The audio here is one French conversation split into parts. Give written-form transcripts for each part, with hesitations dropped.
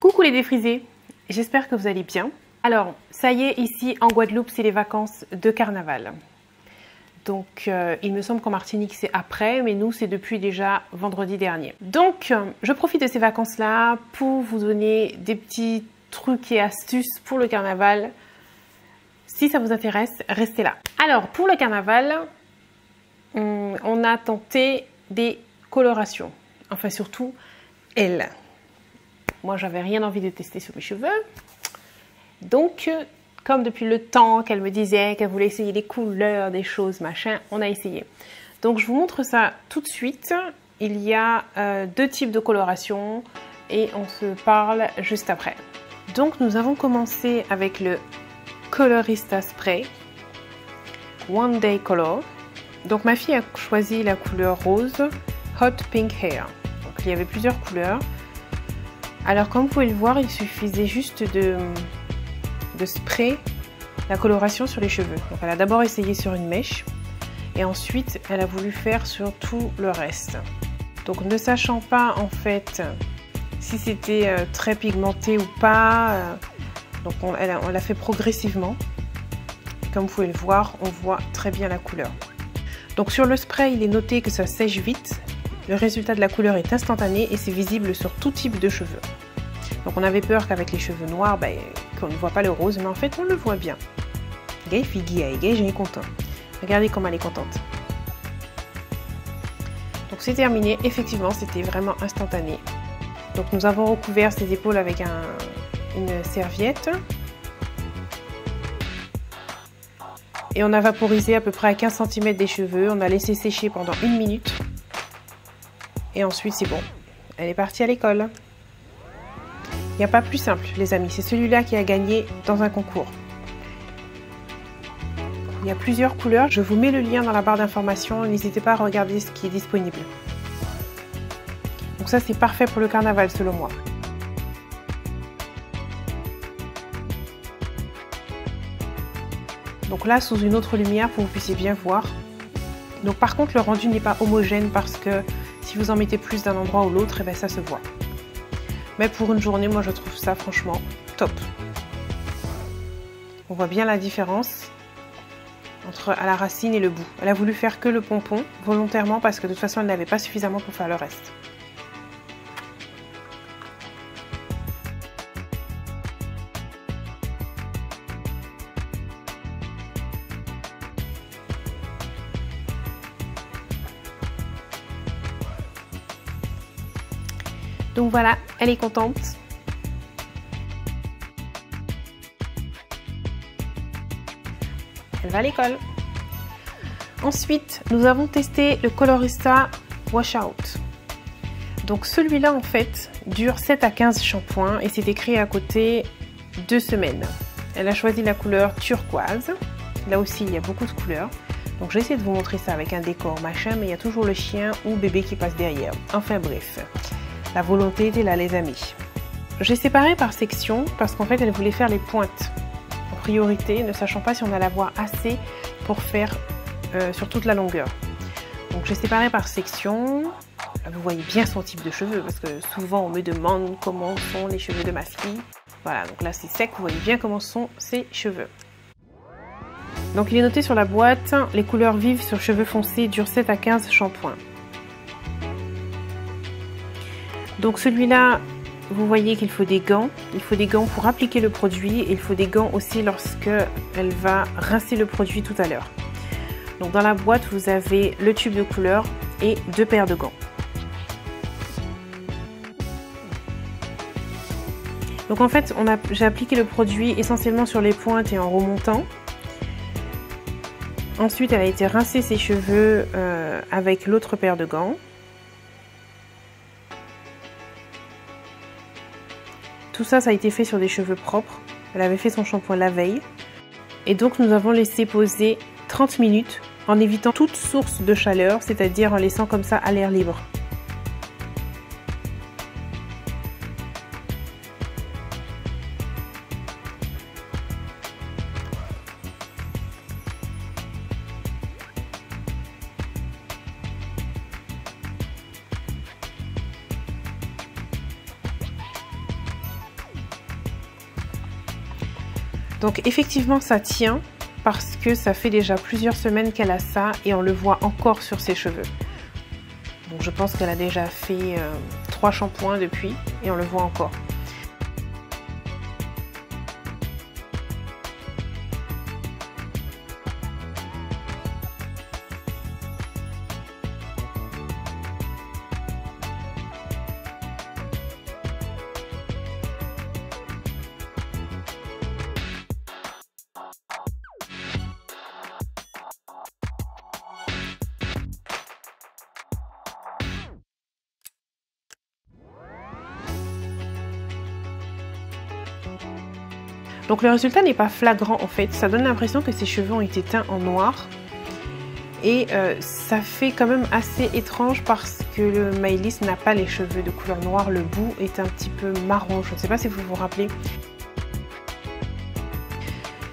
Coucou les défrisés, j'espère que vous allez bien. Alors, ça y est, ici en Guadeloupe, c'est les vacances de carnaval. Donc, il me semble qu'en Martinique, c'est après, mais nous, c'est depuis déjà vendredi dernier. Donc, je profite de ces vacances-là pour vous donner des petits trucs et astuces pour le carnaval. Si ça vous intéresse, restez là. Alors, pour le carnaval, on a tenté des colorations. Enfin, surtout, elle. Moi, j'avais rien envie de tester sur mes cheveux. Donc, comme depuis le temps qu'elle me disait qu'elle voulait essayer des couleurs, des choses, machin, on a essayé. Donc, je vous montre ça tout de suite. Il y a deux types de coloration et on se parle juste après. Donc, nous avons commencé avec le Colorista Spray One Day Color. Donc, ma fille a choisi la couleur rose Hot Pink Hair. Donc, il y avait plusieurs couleurs. Alors, comme vous pouvez le voir, il suffisait juste de spray la coloration sur les cheveux. Donc, elle a d'abord essayé sur une mèche et ensuite, elle a voulu faire sur tout le reste. Donc, ne sachant pas en fait si c'était très pigmenté ou pas, donc on l'a fait progressivement. Et comme vous pouvez le voir, on voit très bien la couleur. Donc, sur le spray, il est noté que ça sèche vite. Le résultat de la couleur est instantané et c'est visible sur tout type de cheveux. Donc on avait peur qu'avec les cheveux noirs, qu'on ne voit pas le rose, mais en fait on le voit bien. Gay figui, j'ai content. Regardez comme elle est contente. Donc c'est terminé, effectivement c'était vraiment instantané. Donc nous avons recouvert ses épaules avec une serviette. Et on a vaporisé à peu près à 15 cm des cheveux, on a laissé sécher pendant 1 minute. Et ensuite, c'est bon. Elle est partie à l'école. Il n'y a pas plus simple, les amis. C'est celui-là qui a gagné dans un concours. Il y a plusieurs couleurs. Je vous mets le lien dans la barre d'informations. N'hésitez pas à regarder ce qui est disponible. Donc ça, c'est parfait pour le carnaval, selon moi. Donc là, sous une autre lumière, pour que vous puissiez bien voir. Donc par contre, le rendu n'est pas homogène parce que si vous en mettez plus d'un endroit ou l'autre, ça se voit. Mais pour une journée, moi je trouve ça franchement top. On voit bien la différence entre à la racine et le bout. Elle a voulu faire que le pompon volontairement parce que de toute façon elle n'avait pas suffisamment pour faire le reste. Donc voilà, elle est contente. Elle va à l'école. Ensuite, nous avons testé le Colorista Washout. Donc celui-là, en fait, dure 7 à 15 shampoings et c'est écrit à côté 2 semaines. Elle a choisi la couleur turquoise. Là aussi, il y a beaucoup de couleurs. Donc j'ai essayé de vous montrer ça avec un décor machin, mais il y a toujours le chien ou bébé qui passe derrière. Enfin bref. La volonté était là, les amis. J'ai séparé par section parce qu'en fait, elle voulait faire les pointes en priorité, ne sachant pas si on allait avoir assez pour faire sur toute la longueur. Donc, j'ai séparé par section. Là, vous voyez bien son type de cheveux parce que souvent, on me demande comment sont les cheveux de ma fille. Voilà, donc là, c'est sec. Vous voyez bien comment sont ses cheveux. Donc, il est noté sur la boîte, les couleurs vives sur cheveux foncés durent 7 à 15 shampoings. Donc celui-là, vous voyez qu'il faut des gants. Il faut des gants pour appliquer le produit et il faut des gants aussi lorsque elle va rincer le produit tout à l'heure. Donc dans la boîte, vous avez le tube de couleur et 2 paires de gants. Donc en fait, j'ai appliqué le produit essentiellement sur les pointes et en remontant. Ensuite, elle a été rincer ses cheveux avec l'autre paire de gants. Tout ça, ça a été fait sur des cheveux propres. Elle avait fait son shampoing la veille. Et donc, nous avons laissé poser 30 minutes en évitant toute source de chaleur, c'est-à-dire en laissant comme ça à l'air libre. Donc effectivement ça tient parce que ça fait déjà plusieurs semaines qu'elle a ça et on le voit encore sur ses cheveux. Donc je pense qu'elle a déjà fait 3 shampoings depuis et on le voit encore. Donc le résultat n'est pas flagrant en fait, ça donne l'impression que ses cheveux ont été teints en noir. Et ça fait quand même assez étrange parce que le Maëlys n'a pas les cheveux de couleur noire, le bout est un petit peu marron, je ne sais pas si vous vous rappelez.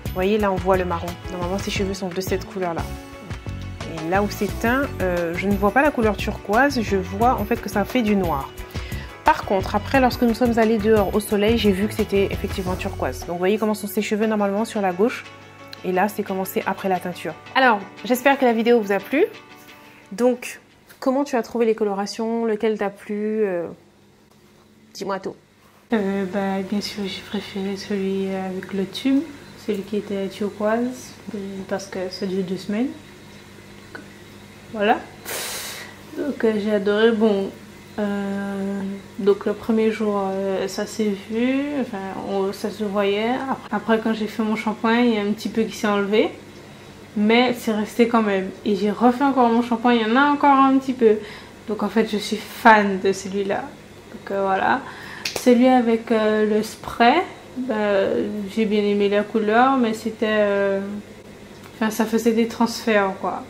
Vous voyez là on voit le marron, normalement ses cheveux sont de cette couleur là. Et là où c'est teint, je ne vois pas la couleur turquoise, je vois en fait que ça fait du noir. Par contre, après, lorsque nous sommes allés dehors au soleil, j'ai vu que c'était effectivement turquoise. Donc, vous voyez comment sont ses cheveux normalement sur la gauche. Et là, c'est commencé après la teinture. Alors, j'espère que la vidéo vous a plu. Donc, comment tu as trouvé les colorations? Lequel t'a plu? Dis-moi tout. Bien sûr, j'ai préféré celui avec le tube. Celui qui était turquoise. Parce que ça dure 2 semaines. Voilà. Donc, j'ai adoré. Bon... donc le premier jour ça s'est vu, enfin ça se voyait. Après quand j'ai fait mon shampoing, il y a un petit peu qui s'est enlevé, mais c'est resté quand même. Et j'ai refait encore mon shampoing, il y en a encore un petit peu. Donc en fait je suis fan de celui-là. Donc voilà. Celui avec le spray, j'ai bien aimé la couleur, mais c'était... Enfin ça faisait des transferts quoi.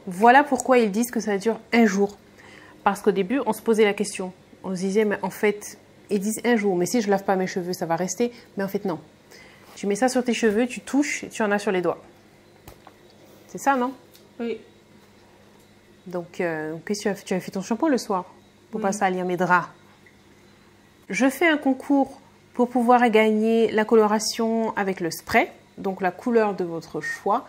Voilà pourquoi ils disent que ça dure un jour. Parce qu'au début, on se posait la question. On se disait, mais en fait, ils disent un jour, mais si je lave pas mes cheveux, ça va rester. Mais en fait, non. Tu mets ça sur tes cheveux, tu touches, tu en as sur les doigts. C'est ça, non? Oui. Donc, qu'est-ce que tu as fait ton shampoing le soir pour pas salir mes draps. Je fais un concours pour pouvoir gagner la coloration avec le spray, donc la couleur de votre choix.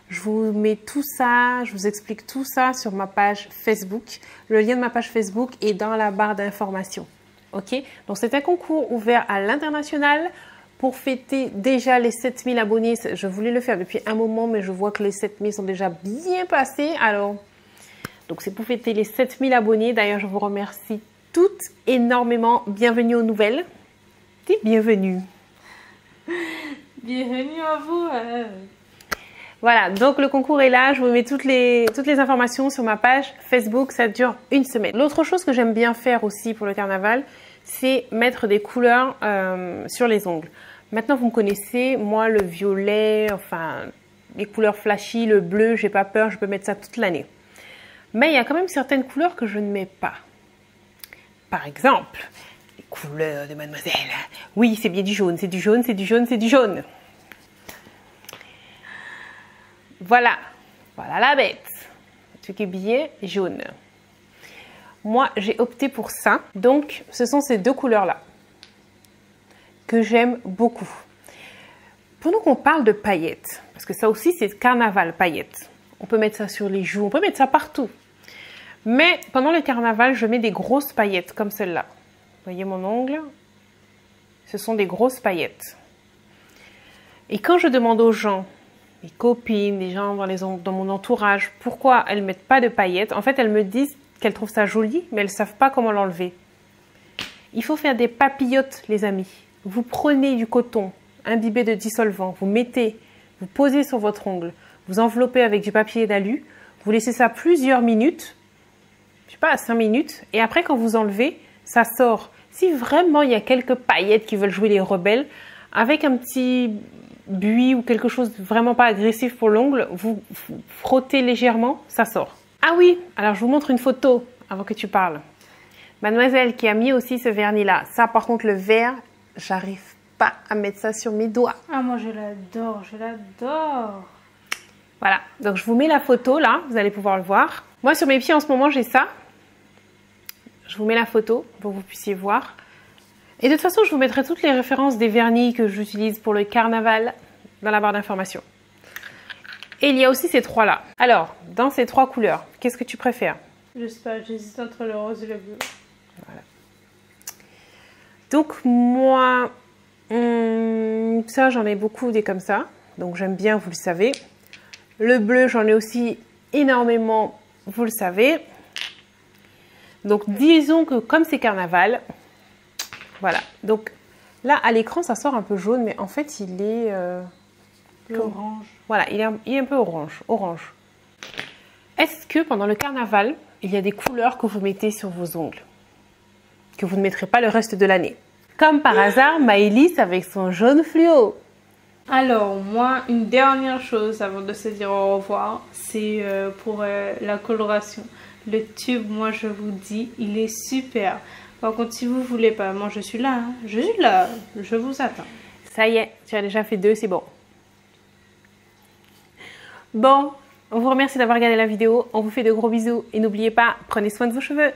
Je vous mets tout ça, je vous explique tout ça sur ma page Facebook. Le lien de ma page Facebook est dans la barre d'informations. Ok? Donc c'est un concours ouvert à l'international pour fêter déjà les 7000 abonnés. Je voulais le faire depuis un moment, mais je vois que les 7000 sont déjà bien passés. Alors, donc c'est pour fêter les 7000 abonnés. D'ailleurs, je vous remercie toutes énormément. Bienvenue aux nouvelles. Dis bienvenue. Bienvenue à vous. Voilà, donc le concours est là, je vous mets toutes les informations sur ma page Facebook, ça dure 1 semaine. L'autre chose que j'aime bien faire aussi pour le carnaval, c'est mettre des couleurs sur les ongles. Maintenant vous me connaissez, moi le violet, enfin les couleurs flashy, le bleu, j'ai pas peur, je peux mettre ça toute l'année. Mais il y a quand même certaines couleurs que je ne mets pas. Par exemple, les couleurs de Mademoiselle. Oui, c'est bien du jaune, c'est du jaune, c'est du jaune, c'est du jaune. Voilà, voilà la bête. Un truc est bien jaune. Moi, j'ai opté pour ça. Donc, ce sont ces 2 couleurs-là que j'aime beaucoup. Pendant qu'on parle de paillettes, parce que ça aussi, c'est carnaval paillettes. On peut mettre ça sur les joues, on peut mettre ça partout. Mais pendant le carnaval, je mets des grosses paillettes comme celle-là. Vous voyez mon ongle? Ce sont des grosses paillettes. Et quand je demande aux gens, mes copines, les gens dans mon entourage, pourquoi elles ne mettent pas de paillettes? En fait, elles me disent qu'elles trouvent ça joli, mais elles ne savent pas comment l'enlever. Il faut faire des papillotes, les amis. Vous prenez du coton imbibé de dissolvant, vous mettez, vous posez sur votre ongle, vous enveloppez avec du papier d'alu, vous laissez ça plusieurs minutes, je sais pas, 5 minutes, et après quand vous enlevez, ça sort. Si vraiment il y a quelques paillettes qui veulent jouer les rebelles, avec un petit buis ou quelque chose de vraiment pas agressif pour l'ongle, vous frottez légèrement, ça sort. Ah oui, alors je vous montre une photo avant que tu parles. Mademoiselle qui a mis aussi ce vernis là. Ça par contre le vert, j'arrive pas à mettre ça sur mes doigts. Ah moi je l'adore, je l'adore. Voilà, donc je vous mets la photo là, vous allez pouvoir le voir. Moi sur mes pieds en ce moment j'ai ça. Je vous mets la photo pour que vous puissiez voir. Et de toute façon, je vous mettrai toutes les références des vernis que j'utilise pour le carnaval dans la barre d'informations. Et il y a aussi ces trois-là. Alors, dans ces trois couleurs, qu'est-ce que tu préfères? Je sais pas, j'hésite entre le rose et le bleu. Voilà. Donc moi, ça j'en ai beaucoup des comme ça. Donc j'aime bien, vous le savez. Le bleu, j'en ai aussi énormément, vous le savez. Donc disons que comme c'est carnaval, voilà. Donc là à l'écran ça sort un peu jaune, mais en fait il est orange. Voilà, il est un peu orange. Est-ce que pendant le carnaval, il y a des couleurs que vous mettez sur vos ongles que vous ne mettrez pas le reste de l'année? Comme par hasard, Maëlys avec son jaune fluo. Alors, moi, une dernière chose avant de se dire au revoir, c'est pour la coloration. Le tube, moi, je vous dis, il est super. Par contre, si vous voulez pas, moi, je suis là. Hein. Je suis là. Je vous attends. Ça y est, tu as déjà fait 2, c'est bon. Bon, on vous remercie d'avoir regardé la vidéo. On vous fait de gros bisous. Et n'oubliez pas, prenez soin de vos cheveux.